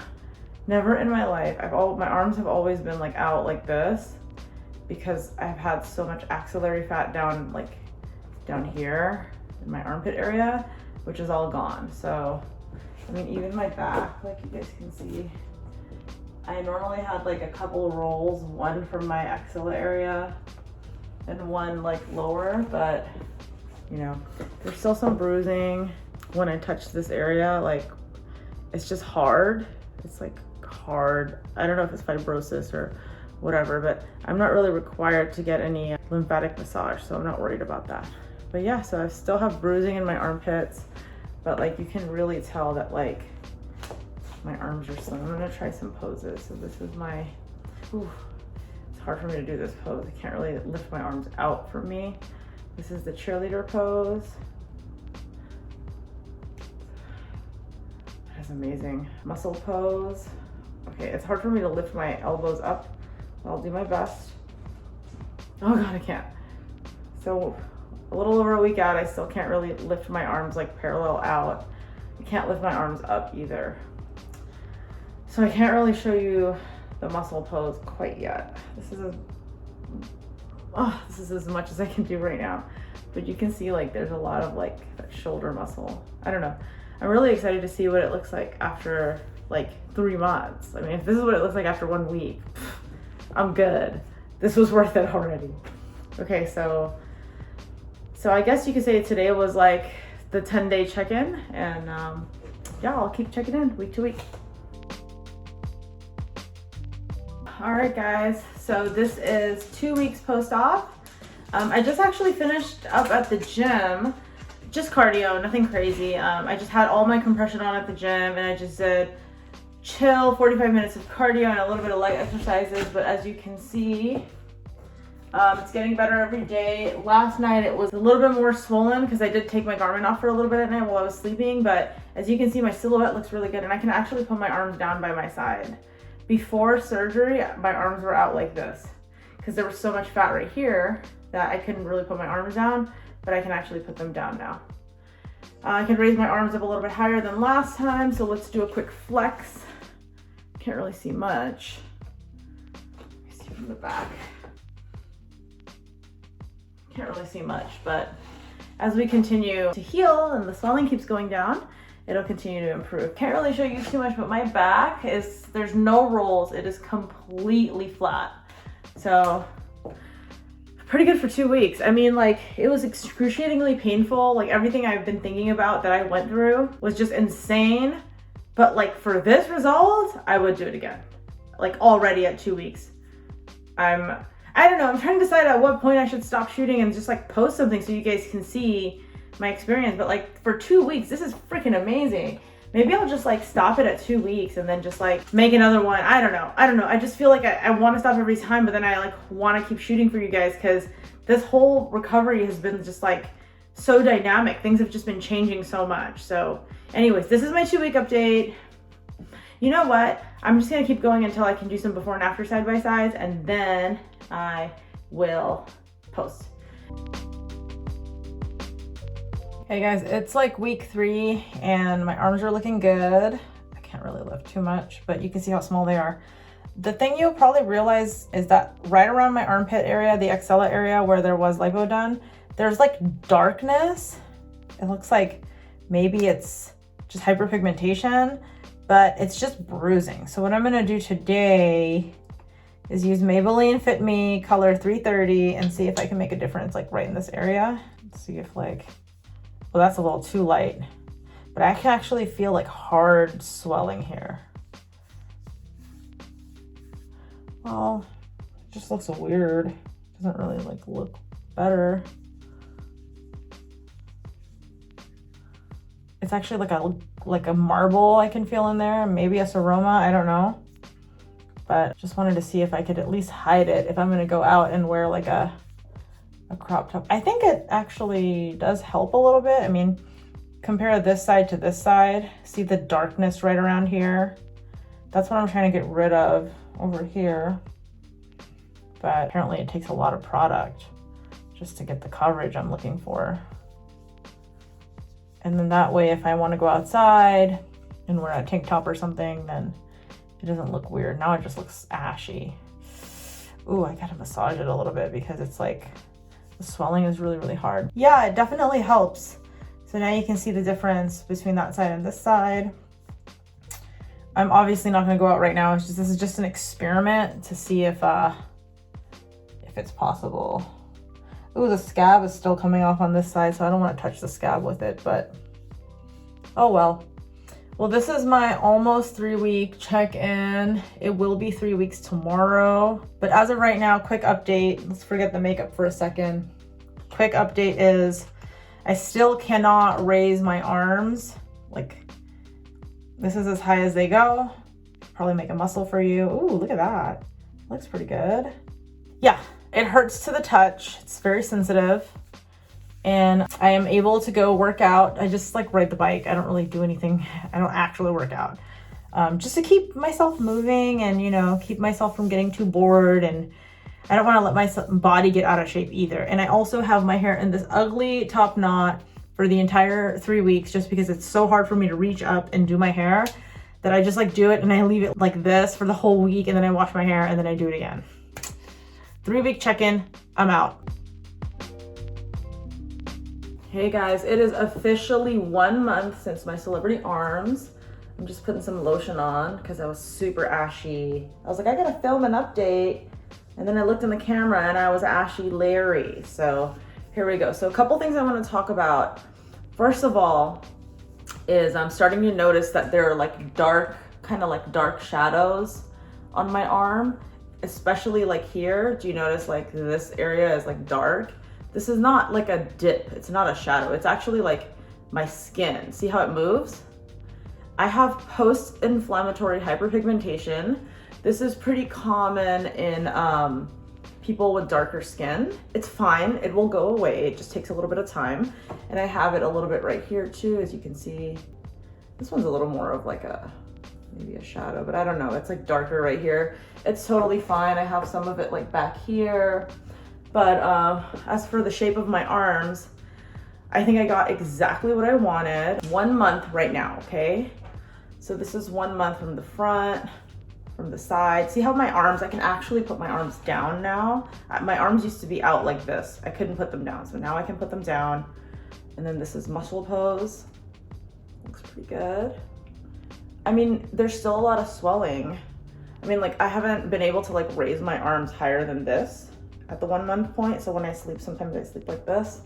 Never in my life, my arms have always been like out like this, because I've had so much axillary fat down here in my armpit area, which is all gone. So, I mean, even my back, like you guys can see, I normally had like a couple rolls, one from my axilla area and one like lower, but you know, there's still some bruising when I touch this area. Like, it's just hard. It's like hard. I don't know if it's fibrosis or whatever, but I'm not really required to get any lymphatic massage, so I'm not worried about that. But yeah, so I still have bruising in my armpits, but like you can really tell that like my arms are slim. I'm gonna try some poses. So this is my, it's hard for me to do this pose. I can't really lift my arms out from me. This is the cheerleader pose. That's amazing. Muscle pose. Okay, it's hard for me to lift my elbows up. I'll do my best. Oh God, I can't. So a little over a week out, I still can't really lift my arms like parallel out. I can't lift my arms up either. So I can't really show you the muscle pose quite yet. This is as much as I can do right now. But you can see like there's a lot of like that shoulder muscle. I don't know. I'm really excited to see what it looks like after like 3 months. I mean, if this is what it looks like after 1 week, I'm good. This was worth it already. Okay, so I guess you could say today was like the 10-day check-in, and yeah, I'll keep checking in week to week. All right, guys, so this is 2 weeks post-op. I just actually finished up at the gym, just cardio, nothing crazy. I just had all my compression on at the gym, and I just did chill 45 minutes of cardio and a little bit of light exercises. But as you can see, it's getting better every day. Last night it was a little bit more swollen because I did take my garment off for a little bit at night while I was sleeping, but as you can see, my silhouette looks really good, and I can actually put my arms down by my side. Before surgery, my arms were out like this because there was so much fat right here that I couldn't really put my arms down, but I can actually put them down now. I can raise my arms up a little bit higher than last time, so let's do a quick flex. Can't really see much. Let me see from the back. Can't really see much, but as we continue to heal and the swelling keeps going down, it'll continue to improve. Can't really show you too much, but my back there's no rolls. It is completely flat. So pretty good for 2 weeks. I mean, like, it was excruciatingly painful. Like, everything I've been thinking about that I went through was just insane. But like, for this result, I would do it again. Like, already at 2 weeks. I don't know, I'm trying to decide at what point I should stop shooting and just like post something so you guys can see my experience. But like, for 2 weeks, this is freaking amazing. Maybe I'll just like stop it at 2 weeks and then just like make another one. I don't know. I just feel like I want to stop every time, but then I like want to keep shooting for you guys because this whole recovery has been just like so dynamic. Things have just been changing so much. So anyways, this is my 2 week update. You know what? I'm just gonna keep going until I can do some before and after side by sides, and then I will post. Hey guys, it's like week 3 and my arms are looking good. I can't really lift too much, but you can see how small they are. The thing you'll probably realize is that right around my armpit area, the axilla area where there was lipo done, there's like darkness. It looks like maybe it's just hyperpigmentation, but it's just bruising. So what I'm gonna do today is use Maybelline Fit Me color 330 and see if I can make a difference like right in this area. Let's see if like, well, that's a little too light, but I can actually feel like hard swelling here. Well, it just looks weird. Doesn't really like look better. It's actually like a marble I can feel in there, maybe a seroma, I don't know. But just wanted to see if I could at least hide it if I'm gonna go out and wear like a crop top. I think it actually does help a little bit. I mean, compare this side to this side. See the darkness right around here? That's what I'm trying to get rid of over here. But apparently it takes a lot of product just to get the coverage I'm looking for. And then that way, if I want to go outside and wear a tank top or something, then it doesn't look weird. Now it just looks ashy. Ooh, I gotta massage it a little bit because it's like, the swelling is really, really hard. Yeah, it definitely helps. So now you can see the difference between that side and this side. I'm obviously not gonna go out right now. This is just an experiment to see if it's possible. Ooh, the scab is still coming off on this side, so I don't want to touch the scab with it, but oh well. Well, this is my almost 3-week check-in. It will be 3 weeks tomorrow, but as of right now, quick update. Let's forget the makeup for a second. Quick update is I still cannot raise my arms. Like, this is as high as they go. Probably make a muscle for you. Ooh, look at that. Looks pretty good. Yeah. It hurts to the touch. It's very sensitive. And I am able to go work out. I just like ride the bike. I don't really do anything. I don't actually work out. Just to keep myself moving and, you know, keep myself from getting too bored. And I don't want to let my body get out of shape either. And I also have my hair in this ugly top knot for the entire 3 weeks just because it's so hard for me to reach up and do my hair that I just like do it and I leave it like this for the whole week and then I wash my hair and then I do it again. 3-week check-in, I'm out. Hey guys, it is officially 1 month since my Celebrity Arms. I'm just putting some lotion on because I was super ashy. I was like, I gotta film an update. And then I looked in the camera and I was ashy Larry. So here we go. So a couple things I want to talk about. First of all, is I'm starting to notice that there are like dark, kind of like dark shadows on my arm. Especially like here, do you notice like this area is like dark? This is not like a dip, it's not a shadow. It's actually like my skin. See how it moves? I have post-inflammatory hyperpigmentation. This is pretty common in people with darker skin. It's fine, it will go away. It just takes a little bit of time. And I have it a little bit right here too, as you can see. This one's a little more of like maybe a shadow, but I don't know. It's like darker right here. It's totally fine. I have some of it like back here. But as for the shape of my arms, I think I got exactly what I wanted. 1 month right now, okay? So this is 1 month from the front, from the side. See how my arms, I can actually put my arms down now. My arms used to be out like this. I couldn't put them down, so now I can put them down. And then this is muscle pose. Looks pretty good. I mean, there's still a lot of swelling. I mean, like I haven't been able to like raise my arms higher than this at the 1 month point. So when I sleep, sometimes I sleep like this,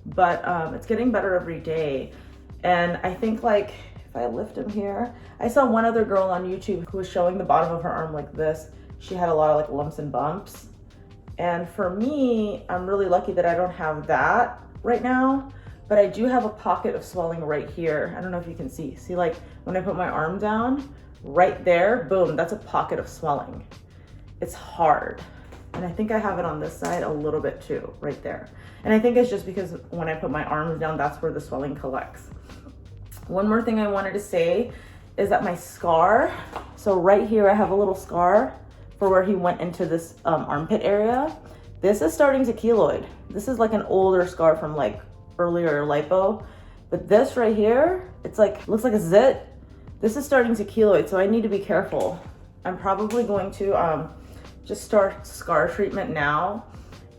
but it's getting better every day. And I think like if I lift them here, I saw one other girl on YouTube who was showing the bottom of her arm like this. She had a lot of like lumps and bumps. And for me, I'm really lucky that I don't have that right now, but I do have a pocket of swelling right here. I don't know if you can see. See, like when I put my arm down, right there, boom, that's a pocket of swelling. It's hard. And I think I have it on this side a little bit too, right there. And I think it's just because when I put my arms down, that's where the swelling collects. One more thing I wanted to say is that my scar, so right here I have a little scar for where he went into this armpit area. This is starting to keloid. This is like an older scar from like earlier lipo, but this right here, it's like, looks like a zit. This is starting to keloid, so I need to be careful. I'm probably going to just start scar treatment now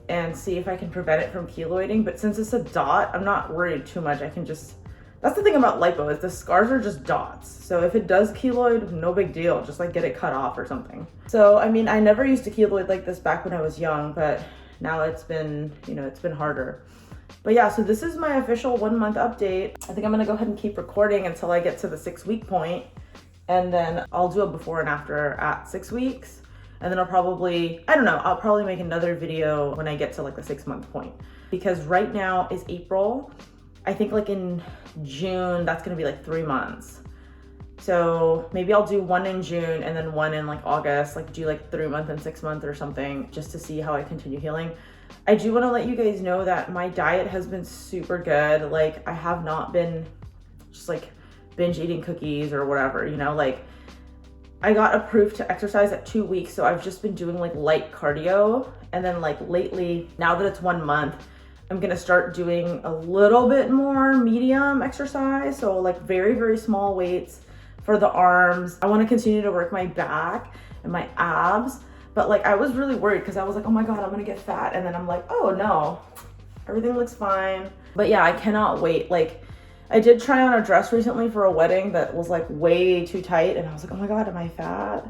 and see if I can prevent it from keloiding. But since it's a dot, I'm not worried too much. I can just That's the thing about lipo, is the scars are just dots. So if it does keloid, no big deal. Just like get it cut off or something. So, I mean, I never used to keloid like this back when I was young, but now it's been, you know, it's been harder. But yeah, so this is my official 1 month update. I think I'm gonna go ahead and keep recording until I get to the 6 week point. And then I'll do a before and after at 6 weeks. And then I'll probably, I don't know, I'll probably make another video when I get to like the 6 month point. Because right now is April. I think like in June, that's gonna be like 3 months. So maybe I'll do one in June and then one in like August, like do like 3 month and 6 month or something, just to see how I continue healing. I do want to let you guys know that my diet has been super good. Like I have not been just like binge eating cookies or whatever, you know, like I got approved to exercise at 2 weeks. So I've just been doing like light cardio. And then like lately, now that it's 1 month, I'm gonna start doing a little bit more medium exercise. So like very, very small weights for the arms. I wanna continue to work my back and my abs. But like, I was really worried because I was like, oh my God, I'm gonna get fat. And then I'm like, oh no, everything looks fine. But yeah, I cannot wait. Like I did try on a dress recently for a wedding that was like way too tight. And I was like, oh my God, am I fat?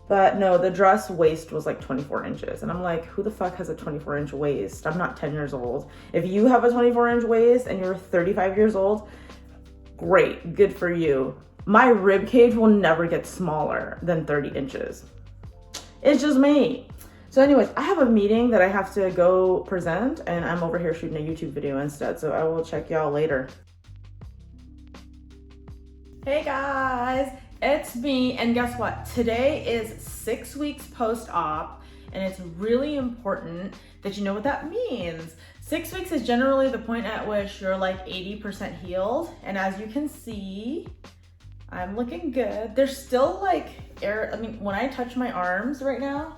But no, the dress waist was like 24 inches. And I'm like, who the fuck has a 24-inch waist? I'm not 10 years old. If you have a 24-inch waist and you're 35 years old, great, good for you. My rib cage will never get smaller than 30 inches. It's just me. So anyways, I have a meeting that I have to go present and I'm over here shooting a YouTube video instead. So I will check y'all later. Hey guys. It's me, and guess what? Today is 6 weeks post-op, and it's really important that you know what that means. 6 weeks is generally the point at which you're like 80% healed, and as you can see, I'm looking good. There's still like air, I mean, when I touch my arms right now,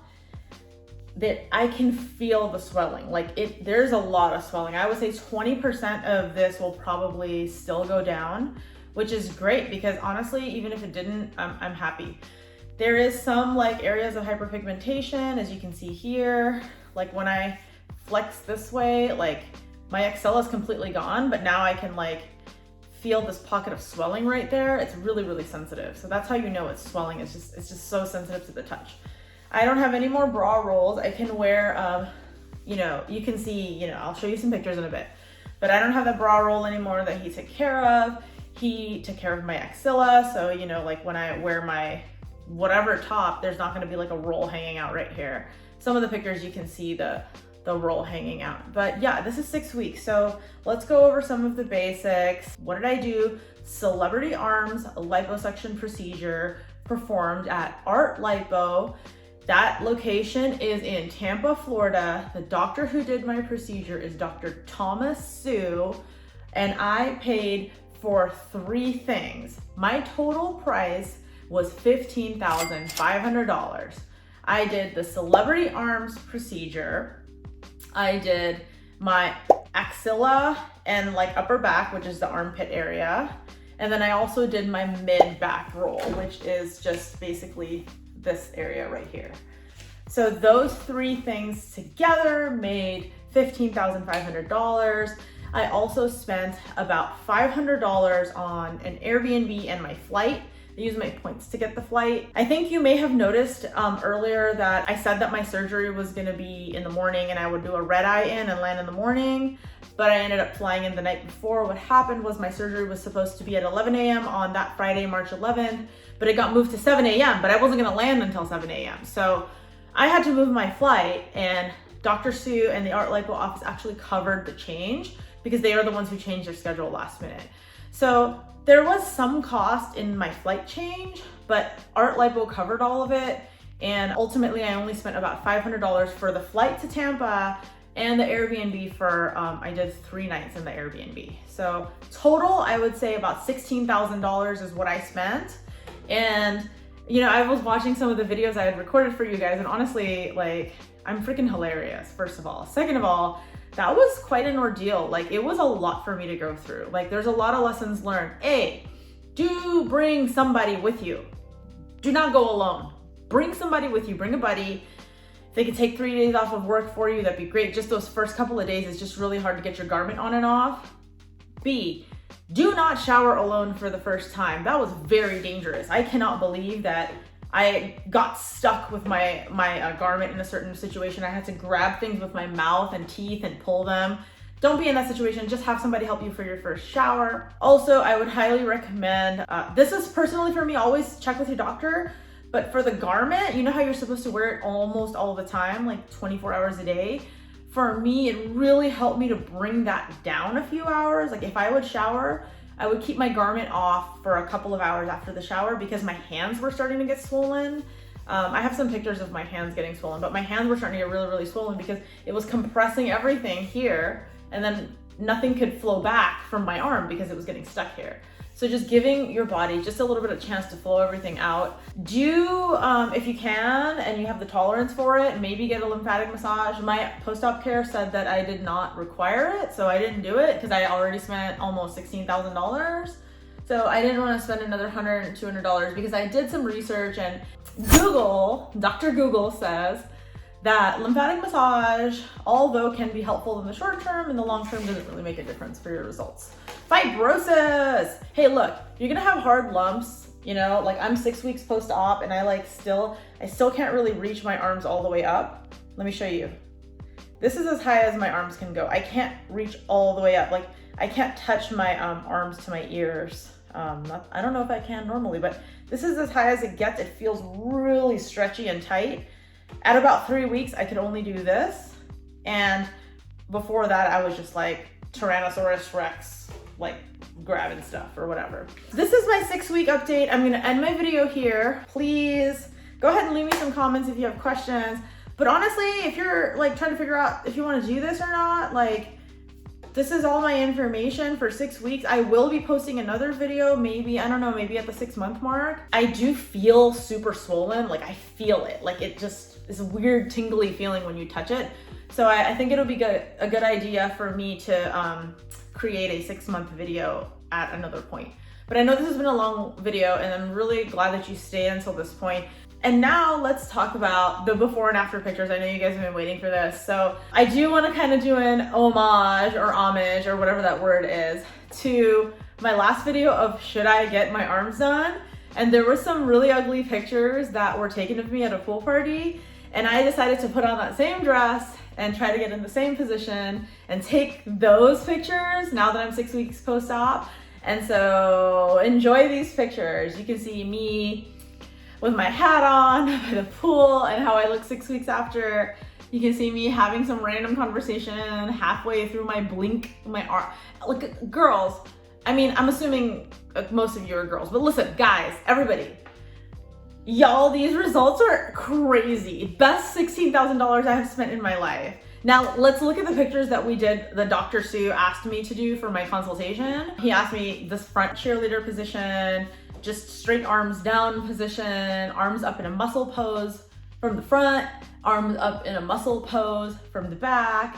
that I can feel the swelling. Like there's a lot of swelling. I would say 20% of this will probably still go down, which is great because honestly, even if it didn't, I'm happy. There is some like areas of hyperpigmentation, as you can see here. Like when I flex this way, like my axilla is completely gone, but now I can like feel this pocket of swelling right there. It's really, really sensitive. So that's how you know it's swelling. It's just so sensitive to the touch. I don't have any more bra rolls. I can wear, you know, you can see, you know, I'll show you some pictures in a bit, but I don't have the bra roll anymore that he took care of. He took care of my axilla. So, you know, like when I wear my whatever top, there's not gonna be like a roll hanging out right here. Some of the pictures you can see the roll hanging out. But yeah, this is 6 weeks. So let's go over some of the basics. What did I do? Celebrity Arms liposuction procedure performed at Art Lipo. That location is in Tampa, Florida. The doctor who did my procedure is Dr. Thomas Sue, and I paid for 3 things. My total price was $15,500. I did the Celebrity Arms procedure. I did my axilla and like upper back, which is the armpit area. And then I also did my mid back roll, which is just basically this area right here. So those 3 things together made $15,500. I also spent about $500 on an Airbnb and my flight. I used my points to get the flight. I think you may have noticed earlier that I said that my surgery was gonna be in the morning and I would do a red eye in and land in the morning, but I ended up flying in the night before. What happened was my surgery was supposed to be at 11 a.m. on that Friday, March 11th, but it got moved to 7 a.m., but I wasn't gonna land until 7 a.m. So I had to move my flight, and Dr. Sue and the Art Lipo office actually covered the change because they are the ones who changed their schedule last minute. So there was some cost in my flight change, but Art Lipo covered all of it. And ultimately I only spent about $500 for the flight to Tampa and the Airbnb for, I did 3 nights in the Airbnb. So total, I would say about $16,000 is what I spent. And you know, I was watching some of the videos I had recorded for you guys, and honestly, like, I'm freaking hilarious, first of all. Second of all, that was quite an ordeal. Like, it was a lot for me to go through. Like, there's a lot of lessons learned. A, do bring somebody with you. Do not go alone. Bring somebody with you, bring a buddy. If they could take 3 days off of work for you, that'd be great. Just those first couple of days is just really hard to get your garment on and off. B, Do not shower alone for the first time. That was very dangerous. I cannot believe that I got stuck with my garment in a certain situation. I had to grab things with my mouth and teeth and pull them. Don't be in that situation. Just have somebody help you for your first shower. Also, I would highly recommend, this is personally for me, always check with your doctor. But for the garment, you know how you're supposed to wear it almost all the time, like 24 hours a day? For me, it really helped me to bring that down a few hours. Like if I would shower, I would keep my garment off for a couple of hours after the shower because my hands were starting to get swollen. I have some pictures of my hands getting swollen, but my hands were starting to get really, really swollen because it was compressing everything here, and then nothing could flow back from my arm because it was getting stuck here. So just giving your body just a little bit of chance to flow everything out. Do, if you can, and you have the tolerance for it, maybe get a lymphatic massage. My post-op care said that I did not require it, so I didn't do it because I already spent almost $16,000. So I didn't want to spend another $100, $200 because I did some research, and Google, Dr. Google says that lymphatic massage, although can be helpful in the short term, in the long term doesn't really make a difference for your results. Fibrosis. Hey, look, you're gonna have hard lumps, you know, like I'm 6 weeks post-op and I still can't really reach my arms all the way up. Let me show you. This is as high as my arms can go. I can't reach all the way up. Like I can't touch my arms to my ears. I don't know if I can normally, but this is as high as it gets. It feels really stretchy and tight. At about 3 weeks, I could only do this. And before that, I was just like Tyrannosaurus Rex, like grabbing stuff or whatever. This is my 6-week update. I'm gonna end my video here. Please go ahead and leave me some comments if you have questions. But honestly, if you're like trying to figure out if you wanna do this or not, like this is all my information for 6 weeks. I will be posting another video, maybe, I don't know, maybe at the 6-month mark. I do feel super swollen, like I feel it. Like it just is a weird tingly feeling when you touch it. So I think it'll be a good idea for me to create a 6-month video at another point. But I know this has been a long video and I'm really glad that you stayed until this point. And now let's talk about the before and after pictures. I know you guys have been waiting for this. So I do want to kind of do an homage or whatever that word is to my last video of should I get my arms done? And there were some really ugly pictures that were taken of me at a pool party. And I decided to put on that same dress and try to get in the same position and take those pictures now that I'm 6 weeks post-op. And so enjoy these pictures. You can see me with my hat on by the pool and how I look 6 weeks after. You can see me having some random conversation halfway through my arm. Look, girls, I mean, I'm assuming most of you are girls, but listen, guys, everybody, y'all, these results are crazy. Best $16,000 I have spent in my life. Now let's look at the pictures that we did, the Dr. Sue asked me to do for my consultation. He asked me this front cheerleader position, just straight arms down position, arms up in a muscle pose from the front, arms up in a muscle pose from the back,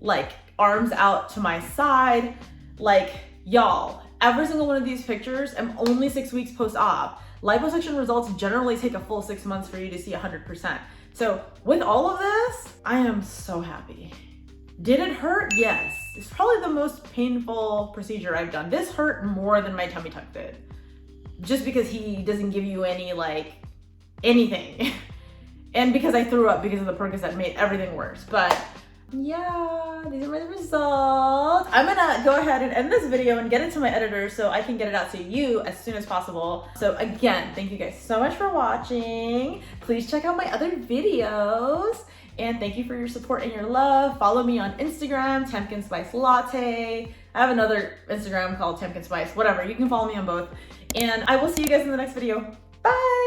like arms out to my side. Like y'all, every single one of these pictures, I'm only 6 weeks post-op. Liposuction results generally take a full 6 months for you to see 100%. So with all of this, I am so happy. Did it hurt? Yes. It's probably the most painful procedure I've done. This hurt more than my tummy tuck did. Just because he doesn't give you any, like, anything. And because I threw up because of the Percocet made everything worse. But yeah, these are my results. I'm gonna go ahead and end this video and get it to my editor so I can get it out to you as soon as possible. So again, thank you guys so much for watching. Please check out my other videos. And thank you for your support and your love. Follow me on Instagram, Tamkin Spice Latte. I have another Instagram called Tamkin Spice, whatever. You can follow me on both. And I will see you guys in the next video. Bye.